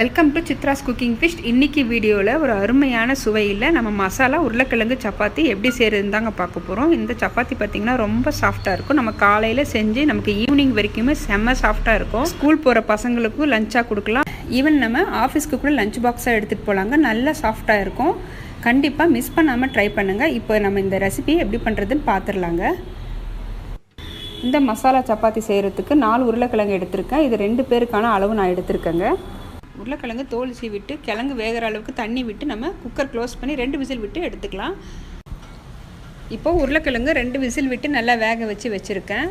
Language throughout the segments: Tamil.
Welcome to Chitra's cooking fish. இன்றைக்கி வீடியோவில் ஒரு அருமையான சுவையில் நம்ம மசாலா உருளைக்கிழங்கு சப்பாத்தி எப்படி செய்கிறதுன்னு தாங்க பார்க்க போகிறோம். இந்த சப்பாத்தி பார்த்திங்கன்னா ரொம்ப சாஃப்டாக இருக்கும். நம்ம காலையில் செஞ்சு நமக்கு ஈவினிங் வரைக்குமே செம்ம சாஃப்டாக இருக்கும். ஸ்கூல் போகிற பசங்களுக்கும் லஞ்சாக கொடுக்கலாம். ஈவன் நம்ம ஆஃபீஸ்க்கு கூட லஞ்ச் பாக்ஸாக எடுத்துகிட்டு போகலாங்க. நல்லா சாஃப்டாக இருக்கும். கண்டிப்பாக மிஸ் பண்ணாமல் ட்ரை பண்ணுங்கள். இப்போ நம்ம இந்த ரெசிபியை எப்படி பண்ணுறதுன்னு பார்த்துடலாங்க. இந்த மசாலா சப்பாத்தி செய்கிறதுக்கு 4 உருளைக்கிழங்கு எடுத்திருக்கேன். இது 2 பேருக்கான அளவு நான் எடுத்திருக்கேங்க. உருளைக்கிழங்கு தோல் விட்டு கிழங்கு வேகிற அளவுக்கு தண்ணி விட்டு நம்ம குக்கர் க்ளோஸ் பண்ணி 2 விசில் விட்டு எடுத்துக்கலாம். இப்போது உருளைக்கிழங்கு 2 விசில் விட்டு நல்லா வேக வச்சுருக்கேன்.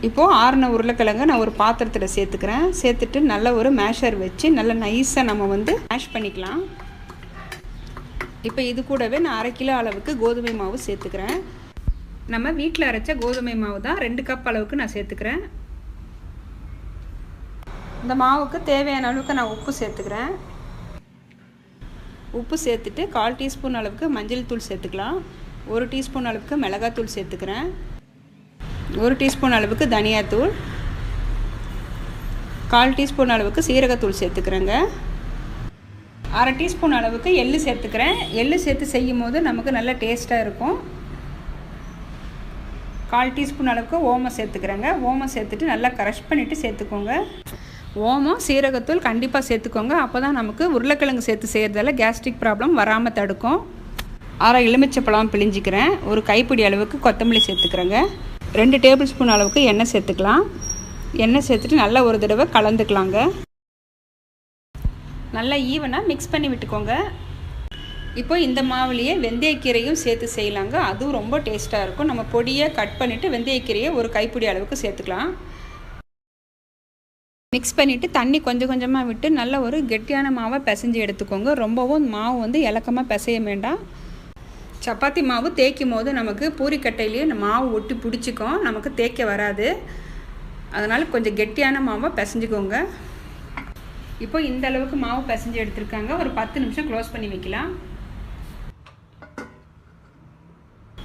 இப்போது ஆறின உருளைக்கிழங்கு நான் ஒரு பாத்திரத்தில் சேர்த்துக்கிறேன். சேர்த்துட்டு நல்ல ஒரு மேஷர் வச்சு நல்லா நைஸாக நம்ம மேஷ் பண்ணிக்கலாம். இப்போ இது கூடவே நான் 1/2 கிலோ அளவுக்கு கோதுமை மாவு சேர்த்துக்கிறேன். நம்ம வீட்டில் அரைச்ச கோதுமை மாவு தான் 2 கப் அளவுக்கு நான் சேர்த்துக்கிறேன். இந்த மாவுக்கு தேவையான அளவுக்கு நான் உப்பு சேர்த்துக்கிறேன். உப்பு சேர்த்துட்டு 1/4 டீஸ்பூன் அளவுக்கு மஞ்சள் தூள் சேர்த்துக்கலாம். 1 டீஸ்பூன் அளவுக்கு மிளகாத்தூள் சேர்த்துக்கிறேன். 1 டீஸ்பூன் அளவுக்கு தனியாத்தூள், 1/4 டீஸ்பூன் அளவுக்கு சீரகத்தூள் சேர்த்துக்கிறேங்க. 1/2 டீஸ்பூன் அளவுக்கு எள்ளு சேர்த்துக்கிறேன். எள்ளு சேர்த்து செய்யும் போது நமக்கு நல்ல டேஸ்ட்டாக இருக்கும். 1/4 டீஸ்பூன் அளவுக்கு ஓமம் சேர்த்துக்கிறேங்க. ஓமம் சேர்த்துட்டு நல்லா க்ரஷ் பண்ணிவிட்டு சேர்த்துக்கோங்க. ஓமம் சீரகத்தூள் கண்டிப்பாக சேர்த்துக்கோங்க. அப்போ தான் நமக்கு உருளைக்கிழங்கு சேர்த்து செய்கிறதால கேஸ்ட்ரிக் ப்ராப்ளம் வராமல் தடுக்கும். 1/2 எலுமிச்சைப்பழம் பிழிஞ்சிக்கிறேன். ஒரு கைப்பிடி அளவுக்கு கொத்தமல்லி சேர்த்துக்கிறேங்க. 2 டேபிள் ஸ்பூன் அளவுக்கு எண்ணெய் சேர்த்துக்கலாம். எண்ணெய் சேர்த்துட்டு நல்லா ஒரு தடவை கலந்துக்கலாங்க. நல்லா ஈவனாக மிக்ஸ் பண்ணி விட்டுக்கோங்க. இப்போ இந்த மாவுலேயே வெந்தயக்கீரையும் சேர்த்து செய்யலாங்க. அதுவும் ரொம்ப டேஸ்ட்டாக இருக்கும். நம்ம பொடியை கட் பண்ணிவிட்டு வெந்தயக்கீரையை ஒரு கைப்பிடி அளவுக்கு சேர்த்துக்கலாம். மிக்ஸ் பண்ணிவிட்டு தண்ணி கொஞ்சம் கொஞ்சமாக விட்டு நல்ல ஒரு கெட்டியான மாவை பிசைஞ்சு எடுத்துக்கோங்க. ரொம்பவும் மாவு இலக்கமாக பிசைய வேண்டாம். சப்பாத்தி மாவு தேய்க்கும் போது நமக்கு பூரிக்கட்டையிலேயே மாவு ஒட்டி பிடிச்சிக்கும், நமக்கு தேய்க்க வராது. அதனால் கொஞ்சம் கெட்டியான மாவை பிசைஞ்சிக்கோங்க. இப்போ இந்த அளவுக்கு மாவு பிசைஞ்சு எடுத்துருக்காங்க. ஒரு 10 நிமிஷம் க்ளோஸ் பண்ணி வைக்கலாம்.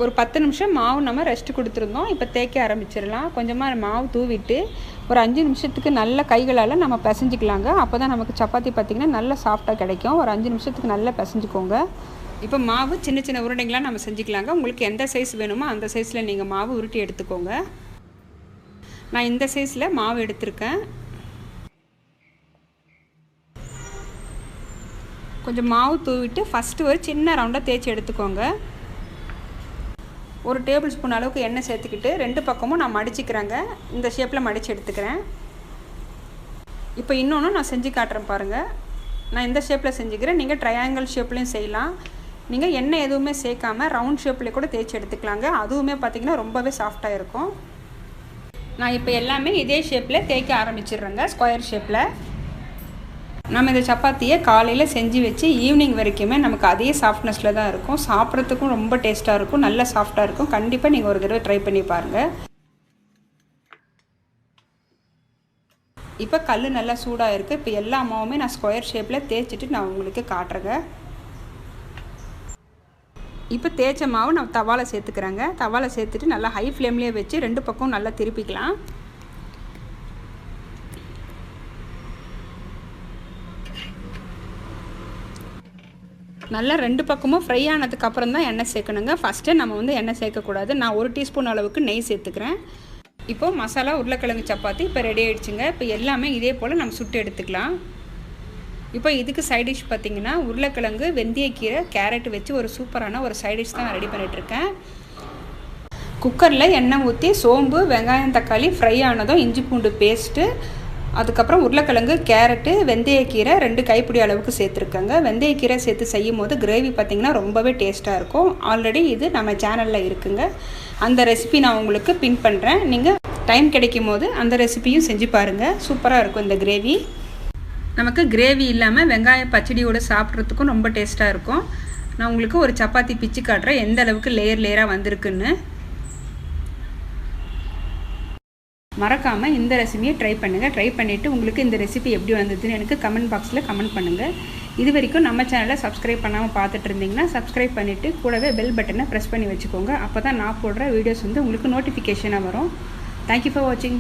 ஒரு 10 நிமிஷம் மாவு நம்ம ரெஸ்ட்டு கொடுத்துருந்தோம். இப்போ தேய்க்க ஆரம்பிச்சிடலாம். கொஞ்சமாக மாவு தூவிட்டு ஒரு 5 நிமிஷத்துக்கு நல்ல கைகளால் நம்ம பிசைஞ்சிக்கலாங்க. அப்போ தான் நமக்கு சப்பாத்தி பார்த்திங்கன்னா நல்லா சாஃப்டாக கிடைக்கும். ஒரு 5 நிமிஷத்துக்கு நல்லா பிசைஞ்சிக்கோங்க. இப்போ மாவு சின்ன சின்ன உருண்டைங்களாக நம்ம செஞ்சுக்கலாங்க. உங்களுக்கு எந்த சைஸ் வேணுமோ அந்த சைஸில் நீங்கள் மாவு உருட்டி எடுத்துக்கோங்க. நான் இந்த சைஸில் மாவு எடுத்திருக்கேன். கொஞ்சம் மாவு தூவிட்டு ஃபஸ்ட்டு ஒரு சின்ன ரவுண்டாக தேய்ச்சி எடுத்துக்கோங்க. ஒரு டேபிள் ஸ்பூன் அளவுக்கு எண்ணெய் சேர்த்துக்கிட்டு 2 பக்கமும் நான் மடிச்சிக்கிறேங்க. இந்த ஷேப்பில் மடித்து எடுத்துக்கிறேன். இப்போ இன்னொன்று நான் செஞ்சு காட்டுறேன் பாருங்கள். நான் இந்த ஷேப்பில் செஞ்சுக்கிறேன். நீங்கள் ட்ரையாங்கிள் ஷேப்லேயும் செய்யலாம். நீங்கள் எண்ணெய் எதுவுமே சேர்க்காமல் ரவுண்ட் ஷேப்பில் கூட தேய்ச்சி எடுத்துக்கலாங்க. அதுவுமே பார்த்திங்கன்னா ரொம்பவே சாஃப்டாக இருக்கும். நான் இப்போ எல்லாமே இதே ஷேப்பில் தேய்க்க ஆரம்பிச்சிடுறேங்க. ஸ்கொயர் ஷேப்பில் நம்ம இந்த சப்பாத்தியை காலையில் செஞ்சு வச்சு ஈவினிங் வரைக்குமே நமக்கு அதே சாஃப்ட்னஸில் தான் இருக்கும். சாப்பிட்றதுக்கும் ரொம்ப டேஸ்ட்டாக இருக்கும், நல்லா சாஃப்டாக இருக்கும். கண்டிப்பாக நீங்கள் ஒரு தடவை ட்ரை பண்ணி பாருங்கள். இப்போ கல் நல்லா சூடாக இருக்குது. இப்போ எல்லா மாவுமே நான் ஸ்கொயர் ஷேப்பில் தேய்ச்சிட்டு நான் உங்களுக்கு காட்டுறேங்க. இப்போ தேய்ச்ச மாவு நான் தவாவில் சேர்த்துக்கிறேங்க. தவாவில் சேர்த்துட்டு நல்லா ஹை ஃப்ளேம்லேயே வச்சு 2 பக்கம் நல்லா திருப்பிக்கலாம். நல்லா 2 பக்கமும் ஃப்ரை ஆனதுக்கு அப்புறம் தான் எண்ணெய் சேர்க்கணுங்க. ஃபஸ்ட்டு நம்ம எண்ணெய் சேர்க்கக்கூடாது. நான் 1 டீஸ்பூன் அளவுக்கு நெய் சேர்த்துக்கிறேன். இப்போது மசாலா உருளைக்கிழங்கு சப்பாத்தி இப்போ ரெடி ஆகிடுச்சுங்க. இப்போ எல்லாமே இதே போல் நம்ம சுட்டு எடுத்துக்கலாம். இப்போ இதுக்கு சைட் டிஷ் பார்த்திங்கன்னா உருளைக்கிழங்கு, வெந்தயக்கீரை, கேரட் வச்சு ஒரு சூப்பரான ஒரு சைட் டிஷ் தான் நான் ரெடி பண்ணிகிட்ருக்கேன். குக்கரில் எண்ணெய் ஊற்றி சோம்பு, வெங்காயம், தக்காளி ஃப்ரை ஆனதும் இஞ்சி பூண்டு பேஸ்ட்டு, அதுக்கப்புறம் உருளைக்கிழங்கு, கேரட்டு, வெந்தயக்கீரை 2 கைப்பிடி அளவுக்கு சேர்த்துருக்கேங்க. வெந்தயக்கீரை சேர்த்து செய்யும் போது கிரேவி பார்த்திங்கன்னா ரொம்பவே டேஸ்ட்டாக இருக்கும். ஆல்ரெடி இது நம்ம சேனலில் இருக்குங்க. அந்த ரெசிபி நான் உங்களுக்கு பின் பண்ணுறேன். நீங்கள் டைம் கிடைக்கும் போது அந்த ரெசிபியும் செஞ்சு பாருங்கள். சூப்பராக இருக்கும் இந்த கிரேவி. நமக்கு கிரேவி இல்லாமல் வெங்காய பச்சடியோடு சாப்பிட்றதுக்கும் ரொம்ப டேஸ்ட்டாக இருக்கும். நான் உங்களுக்கு ஒரு சப்பாத்தி பிச்சு காட்டுறேன் எந்த அளவுக்கு லேயராக வந்திருக்குன்னு. மறக்காமல் இந்த ரெசிபியை ட்ரை பண்ணுங்கள். ட்ரை பண்ணிவிட்டு உங்களுக்கு இந்த ரெசிபி எப்படி வந்ததுன்னு எனக்கு கமெண்ட் பாக்ஸில் கமெண்ட் பண்ணுங்கள். இது வரைக்கும் நம்ம சேனலை சப்ஸ்கிரைப் பண்ணாமல் பார்த்துட்டு இருந்தீங்கன்னா சப்ஸ்கிரைப் பண்ணிவிட்டு கூடவே பெல் பட்டனை ப்ரெஸ் பண்ணி வச்சுக்கோங்க. அப்போ தான் நான் போடுற வீடியோஸ் உங்களுக்கு நோட்டிஃபிகேஷனாக வரும். தேங்க்யூ ஃபார் வாட்சிங்.